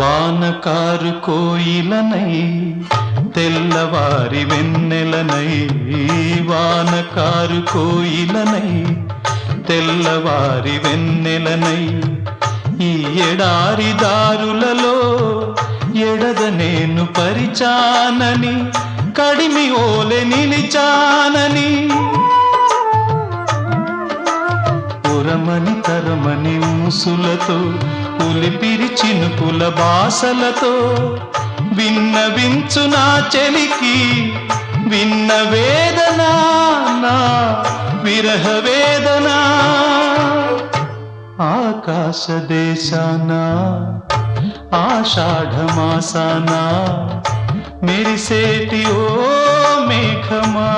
వానకారు కోయిలనై తెల్లవారి వెన్నెలనై, వానకారు కోయిలనై తెల్లవారి వెన్నెలనై, ఈ ఎడారి దారులలో ఎడద నేను పరిచానని, కడిమి ఓలె నిలిచానని, ఉరమని తరమని ముసులతో ఉలిపిరి చినుకుల బాసలతో విన్నవించు నా చెలికి విన్న వేదన, నా విరహ వేదన. ఆకాశ దేశాన ఆషాఢమాసాన మెరిసేటి ఓ మేఘమా.